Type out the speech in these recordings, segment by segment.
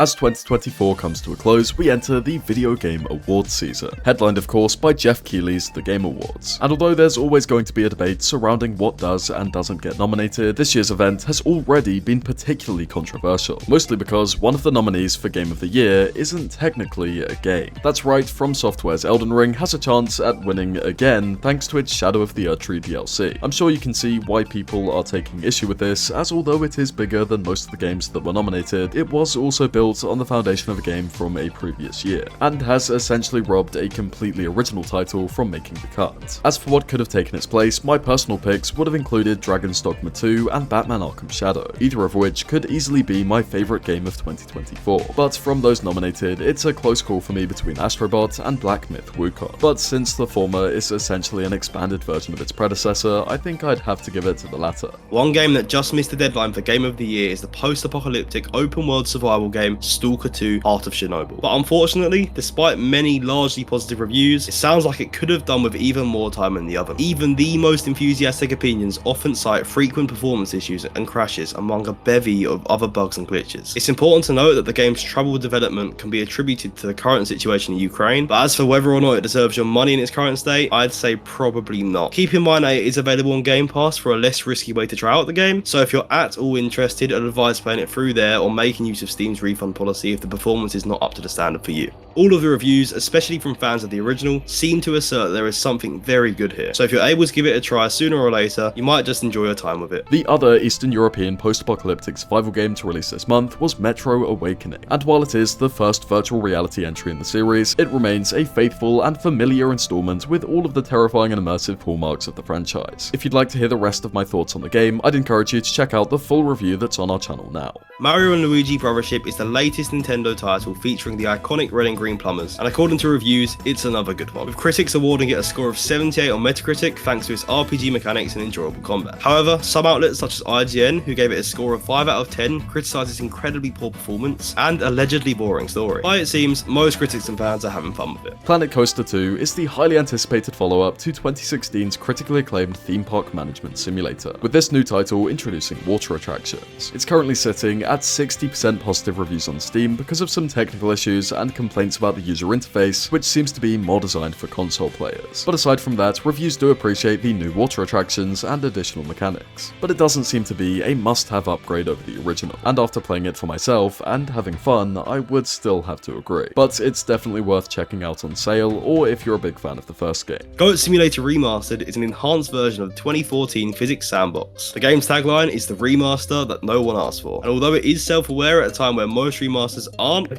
As 2024 comes to a close, we enter the Video Game Awards season, headlined of course by Geoff Keighley's The Game Awards. And although there's always going to be a debate surrounding what does and doesn't get nominated, this year's event has already been particularly controversial, mostly because one of the nominees for Game of the Year isn't technically a game. That's right, From Software's Elden Ring has a chance at winning again thanks to its Shadow of the Erdtree DLC. I'm sure you can see why people are taking issue with this, as although it is bigger than most of the games that were nominated, it was also built on the foundation of a game from a previous year, and has essentially robbed a completely original title from making the cut. As for what could have taken its place, my personal picks would have included Dragon's Dogma 2 and Batman Arkham Shadow, either of which could easily be my favourite game of 2024. But from those nominated, it's a close call for me between Astrobot and Black Myth Wukong. But since the former is essentially an expanded version of its predecessor, I think I'd have to give it to the latter. One game that just missed the deadline for Game of the Year is the post-apocalyptic open-world survival game S.T.A.L.K.E.R 2 Heart of Chornobyl. But unfortunately, despite many largely positive reviews, it sounds like it could have done with even more time in the oven. Even the most enthusiastic opinions often cite frequent performance issues and crashes among a bevy of other bugs and glitches. It's important to note that the game's troubled development can be attributed to the current situation in Ukraine, but as for whether or not it deserves your money in its current state, I'd say probably not. Keep in mind that it is available on Game Pass for a less risky way to try out the game, so if you're at all interested, I'd advise playing it through there or making use of Steam's refund policy if the performance is not up to the standard for you. All of the reviews, especially from fans of the original, seem to assert there is something very good here, so if you're able to give it a try sooner or later, you might just enjoy your time with it. The other Eastern European post-apocalyptic survival game to release this month was Metro Awakening, and while it is the first virtual reality entry in the series, it remains a faithful and familiar installment with all of the terrifying and immersive hallmarks of the franchise. If you'd like to hear the rest of my thoughts on the game, I'd encourage you to check out the full review that's on our channel now. Mario & Luigi Brothership is the latest Nintendo title featuring the iconic red and green plumbers, and according to reviews, it's another good one, with critics awarding it a score of 78 on Metacritic thanks to its RPG mechanics and enjoyable combat. However, some outlets such as IGN, who gave it a score of 5 out of 10, criticised its incredibly poor performance and allegedly boring story. But it seems most critics and fans are having fun with it. Planet Coaster 2 is the highly anticipated follow-up to 2016's critically acclaimed theme park management simulator, with this new title introducing water attractions. It's currently sitting at 60% positive reviews on Steam because of some technical issues and complaints about the user interface, which seems to be more designed for console players. But aside from that, reviews do appreciate the new water attractions and additional mechanics. But it doesn't seem to be a must-have upgrade over the original, and after playing it for myself and having fun, I would still have to agree. But it's definitely worth checking out on sale, or if you're a big fan of the first game. Goat Simulator Remastered is an enhanced version of the 2014 physics sandbox. The game's tagline is the remaster that no one asked for, and although it is self-aware at a time where most remasters aren't,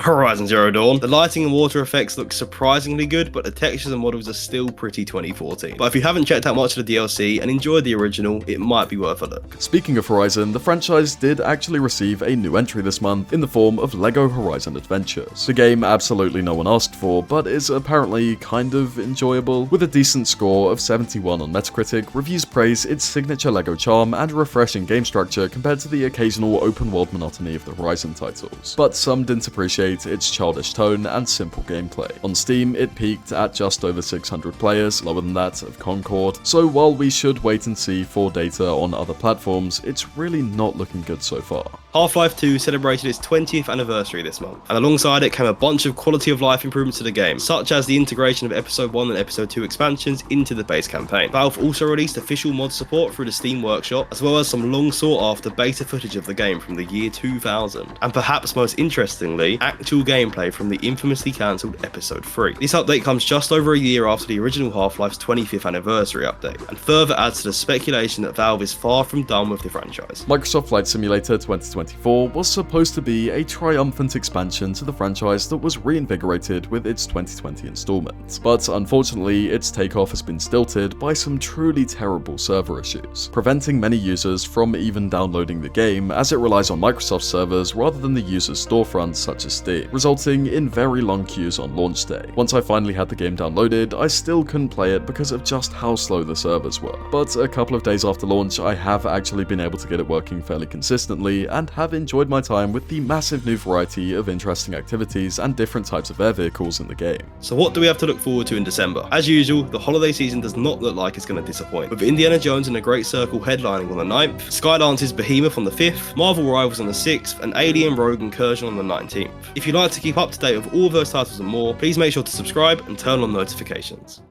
Horizon Zero Dawn, the lighting and water effects look surprisingly good, but the textures and models are still pretty 2014. But if you haven't checked out much of the DLC and enjoyed the original, it might be worth a look. Speaking of Horizon, the franchise did actually receive a new entry this month in the form of LEGO Horizon Adventures. The game absolutely no one asked for, but is apparently kind of enjoyable. With a decent score of 71 on Metacritic, reviews praise its signature LEGO charm and refreshing game structure compared to the occasional open-world monotony of the Horizon titles. But some didn't appreciate its childish tone and simple gameplay. On Steam, it peaked at just over 600 players, lower than that of Concord, so while we should wait and see for data on other platforms, it's really not looking good so far. Half-Life 2 celebrated its 20th anniversary this month, and alongside it came a bunch of quality of life improvements to the game, such as the integration of Episode 1 and Episode 2 expansions into the base campaign. Valve also released official mod support through the Steam Workshop, as well as some long sought after beta footage of the game from the year 2000, and perhaps most interestingly, actual gameplay from the infamously cancelled Episode 3. This update comes just over a year after the original Half-Life's 25th anniversary update, and further adds to the speculation that Valve is far from done with the franchise. Microsoft Flight Simulator 2024 was supposed to be a triumphant expansion to the franchise that was reinvigorated with its 2020 installment, but unfortunately its takeoff has been stilted by some truly terrible server issues, preventing many users from even downloading the game as it relies on Microsoft servers rather than the user's storefronts such as Steam, resulting in very long queues on launch day. Once I finally had the game downloaded, I still couldn't play it because of just how slow the servers were, but a couple of days after launch I have actually been able to get it working fairly consistently and have enjoyed my time with the massive new variety of interesting activities and different types of air vehicles in the game. So what do we have to look forward to in December? As usual, the holiday season does not look like it's going to disappoint, with Indiana Jones and the Great Circle headlining on the 9th, Skylance's Behemoth on the 5th, Marvel Rivals on the 6th, and Alien Rogue Incursion on the 19th. If you'd like to keep up to date with all of those titles and more, please make sure to subscribe and turn on notifications.